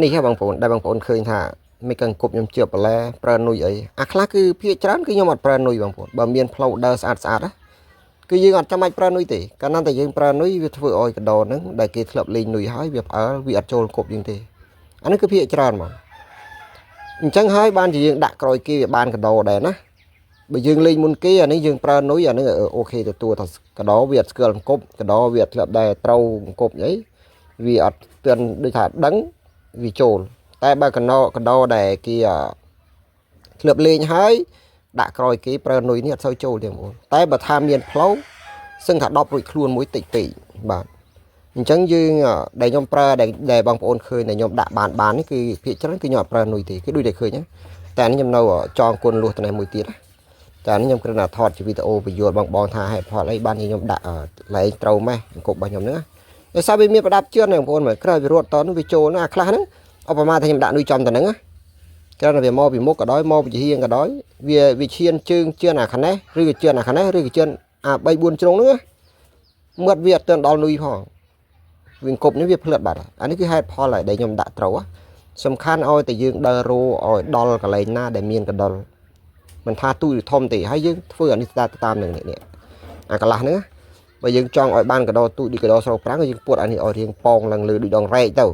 នេះហ่าបងប្អូនដែលបងប្អូនឃើញថាមិនcầnគប់ខ្ញុំជឿបន្លែប្រើនុយអីខ្លះគឺភាគច្រើនគឺខ្ញុំអត់ប្រើនុយបងប្អូនបើមានផ្លូវដើរស្អាតណាគឺយើងអត់ចាំបាច់ប្រើនុយទេកាលណាតែយើងប្រើនុយវាធ្វើឲ្យកដោហ្នឹងដែលគេធ្លាប់លេងនុយហើយវាផ្អើលវាអត់ចូលគប់យើងទេអានេះគឺភាគច្រើនហ្មងអញ្ចឹងហើយបានជាយើងដាក់ក្រោយគេវាបានកដោដែរណាបើយើងលេងមុនគេអានេះយើងប្រើនុយអានេះអូខេទទួលថាកដោវាអត់ស្គាល់គប់កដោវាធ្លាប់ដែរត្រូវគប់អីវាអត់ទឿនដូចថាដឹងវាចូលតែបើកដោដែលគេធ្លាប់លេងហើយដាក់ក្រោយគេប្រើនុយនេះអត់សូវចូលទេបងប្អូនតែបើថាមានផ្លូវសឹងថា10រួចខ្លួនមួយតិចពេកបាទអញ្ចឹងយើងដែលខ្ញុំប្រើដែលបងប្អូនឃើញដែលខ្ញុំដាក់បាននេះគឺភាគច្រើនគឺខ្ញុំអត់ប្រើនុយទេគឺដូចតែឃើញតែនេះខ្ញុំនៅចងគុណលួសទៅមួយទៀតតែនេះខ្ញុំគ្រាន់តែថតជាវីដេអូបញ្យល់បងថាហេតុផលអីបានខ្ញុំដាក់លែងត្រូវម៉េះអង្គប់របស់ខ្ញុំហ្នឹងដោយសារវាមានប្រដាប់ជឿនបងប្អូនមើលក្រោយវារត់តនោះវាចូលណាខ្លះហ្នឹងឧបមាថាខ្ញុំដាក់នុយចំទៅហ្នឹងគ្រាន់តែវាមកពីមុខក៏ដោយមកពីហៀងក៏ដោយវាឈានជើងជឿនអាខាងនេះឬក៏ជឿនអាខាងនេះឬក៏ជឿនអា3 4ជ្រុងហ្នឹងមើលវាអត់ទាន់ដល់នុយផងវាអង្គប់នេះវាផ្លិតបាត់អានេះគឺហេតុផលហើយដែលខ្ញុំដាក់ត្រូវសំខាន់ឲ្យតែយើងដើររោឲ្យដល់កន្លែងណាដែលមានកដុលមិនថាទូធំទេហើយយើងធ្វើអានេះតាមនឹងនេះអាកន្លះហ្នឹងបើយើងចង់ឲ្យបានកដោទូឌីកដោស្រោប្រាំងយើងពួតអានេះឲ្យរៀងប៉ងឡើងលើដូចដងរែកទៅ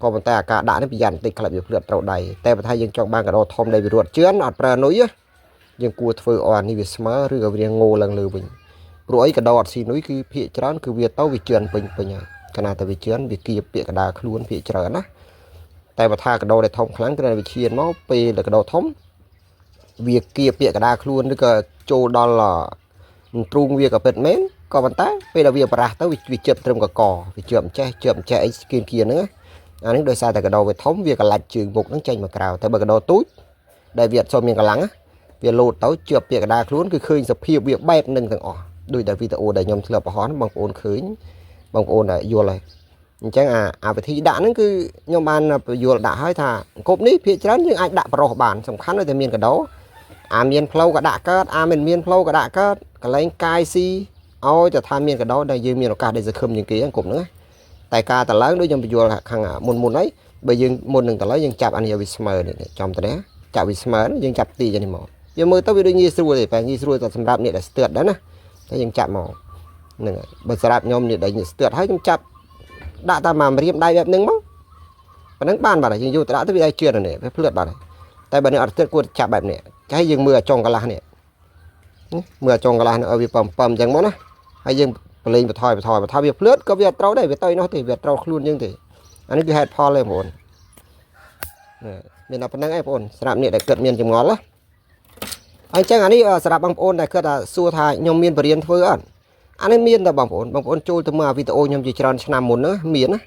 ក៏ប៉ុន្តែអាការដាក់នេះប្រយ័ត្នបន្តិចខ្លះវាផ្លិតត្រូវដៃតែបើថាយើងចង់បានកដោធំដែលវារត់ជឿនអត់ប្រើនុយយើងគួរធ្វើឲ្យអានេះវាស្មើឬក៏វាងោឡើងលើវិញព្រោះអីកដោអត់ស៊ីនុយគឺភាកច្រើនគឺវាទៅវាជឿនពេញហើយកាលណាតែវាជឿនវាគៀបពាក្យកដាខ្លួនភាកច្រើនណាតែបើថាកដោដែលធំខ្លាំងគឺវាឈានមកពេលកដោធំវាគៀបពាក្យកដាខ្លួនឬក៏ចូលដល់ទ្រូងវាក៏ពិតមែនក៏ប៉ុន្តែពេលដែលវាបរះទៅវាជិបត្រឹមកកវាជិបចេះអីគៀនហ្នឹងអានេះដោយសារតែកដោវាធំវាកលាច់ជើងមុខហ្នឹងចេញមកក្រៅតែបើកដោទូចដែលវាអត់សូវមានកម្លាំងវាលោតទៅជិបពាក្យកដាខ្លួនគឺឃើញសភាពវាបែបនឹងទាំងអស់ដោយតែវីដេអូដែលខ្ញុំធ្លាប់បង្ហាញបងប្អូនឃើញបងប្អូនដែលយល់ហើយអញ្ចឹងអាវិធីដាក់ហ្នឹងគឺខ្ញុំបានយល់ដាក់ហើយថាអង្គប់នេះភាគច្រើនយើងអាចដាក់ប្រុសបានសំខាន់តែមានកដោមានផ្លូវក៏ដាក់កើតមិនមានផ្លូវក៏ដាក់កើតកន្លែងកាយស៊ីឲ្យតែថាមានកដោដែលយើងមានឱកាសដែលសង្ឃឹមជាងគេអង្គប់ហ្នឹងតែការតឡើងដូចខ្ញុំបញ្យល់ខាងមុនហើយបើយើងមុននឹងតឡើងយើងចាប់អានេះឲ្យវាស្មើនេះចំទៅណាចាប់វាស្មើយើងចាប់ទីនេះមកវាមើលទៅវាដូចងាយស្រួលទេតែងាយស្រួលតែសម្រាប់អ្នកដែលស្ទើតដែរណាតែយើងចាប់មកហ្នឹងហើយបើសម្រាប់ខ្ញុំនេះដែលស្ទើតហើយខ្ញុំចាប់ដាក់តាមមករៀបដៃបែបហ្នឹងមកប៉ណ្ណឹងបានបាទយើងយកទៅដាក់ទៅវាឲ្យជឿននេះវាភ្លឺតបាទតែបើនេះអត់ស្ទើតគួរចាប់បែបនេះចាឲ្យយើងមើលចុងកន្លះនេះមើលចុងកន្លះនេះឲ្យវាប៉ំអញ្ចឹងមកណាហើយយើងប្រឡែងបថយបើថាវាភ្លឺតក៏វាអត់ត្រូវដែរវាទៅនោះទេវាត្រូវខ្លួនយើងទេអានេះគឺហេតុផលទេបងប្អូនមានតែប៉ុណ្្នឹងឯងបងប្អូនសម្រាប់អ្នកដែលគិតមានចម្ងល់ណាហើយអញ្ចឹងអានេះសម្រាប់បងប្អូនដែលគិតថាសួរថាខ្ញុំមានបរិញ្ញាធ្វើអត់អានេះមានតែបងប្អូនចូលទៅមើលវីដេអូខ្ញុំជាច្រើនឆ្នាំមុនណាមានណា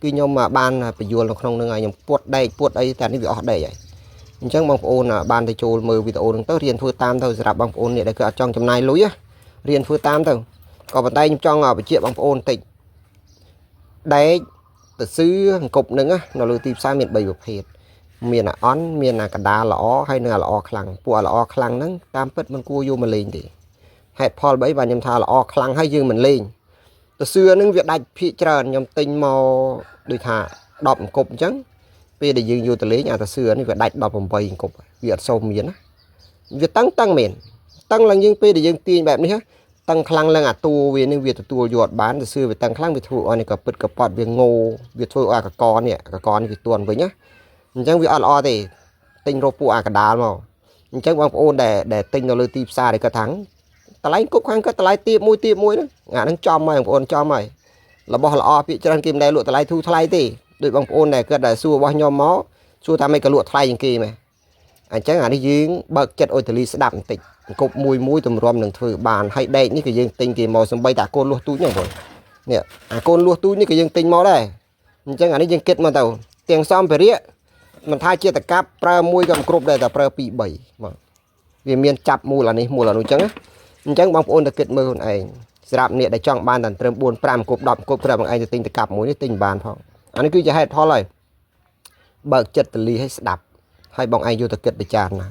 គឺខ្ញុំបានបញ្យល់នៅក្នុងនឹងហើយខ្ញុំពួតដែកពួតអីតែនេះវាអស់ដែកហើយអញ្ចឹងបងប្អូនបានទៅចូលមើលវីដេអូហ្នឹងទៅរៀនធ្វើតាមទៅសម្រាប់បងប្អូនអ្នកដែលគឺអត់ចង់ចំណាយលុយរៀនធ្វើតាមទៅក៏ប៉ុន្តែខ្ញុំចង់បញ្ជាក់បងប្អូនបន្តិចដែកទៅស៊ឺអង្គប់ហ្នឹងនៅលើទីផ្សារមាន3ប្រភេទមានអន់មានកដាលល្អហើយនឹងល្អខ្លាំងពួកល្អខ្លាំងហ្នឹងតាមពិតមិនគួរយកមកលេងទេហេតុផល3បាទខ្ញុំថាល្អខ្លាំងហើយយើងមិនលេងទៅស៊ឺហ្នឹងវាដាច់ភាកច្រើនខ្ញុំទិញមកដូចថា10អង្គប់អញ្ចឹងពេលដែលយើងយកទៅលេងអាទៅស៊ឺនេះវាដាច់18អង្គប់វាអត់សូវមានណាវាតឹងមែនតឹងឡើងយើងពេលដែលយើងទាញបែបនេះតឹងខ្លាំងឡើងអាតួវានឹងវាទទួលយកបានទៅស៊ឺវាតឹងខ្លាំងវាធ្វើឲ្យនេះក៏ពិតក៏ប៉ត់វាងោវាធ្វើឲ្យកកនេះវាទន់វិញណាអញ្ចឹងវាអត់ល្អទេទិញរកពួកអាកដាលមកអញ្ចឹងបងប្អូនដែលទិញនៅលើទីផ្សារដែលគាត់ថាតម្លៃគប់ខាងគាត់តម្លៃទៀបមួយហ្នឹងអាហ្នឹងចំហើយបងប្អូនចំហើយរបស់ល្អពាក្យច្រើនគេមិនដែលលក់តម្លៃធូរថ្លៃទេដូចបងប្អូនដែលគាត់ដែលសួររបស់ខ្ញុំមកសួរថាមិនក៏លក់ថ្លៃជាងគេមែនអញ្ចឹងអានេះយើងបើកចិត្តអុយតលីស្ដាប់បន្តិចអង្គប់មួយតម្រាំនឹងធ្វើបានហើយដែកនេះក៏យើងទិញគេមកសំបីតាកូនលួសទូចហ្នឹងបងនេះអាកូនលួសទូចនេះក៏យើងទិញមកដែរអញ្ចឹងអានេះយើងគិតមកទៅទាំងសំភារៈមិនថាជាតកាប់ប្រើមួយក៏មិនគ្រប់ដែរតែប្រើ2 3បងវាមានចាប់មូលអានេះមូលអានោះអញ្ចឹងបងប្អូនទៅគិតមើលខ្លួនឯងសម្រាប់អ្នកដែលចង់បានតែត្រឹម4 5គប់10គប់ប្រើបងឯងទៅទិញតកាប់មួយនេះទិញបានផងអានេះគឺជាហេតុផលហើយបើកចិត្តតលីឲ្យស្ដាប់ហើយបងឯងយកទៅគិតពិចារណា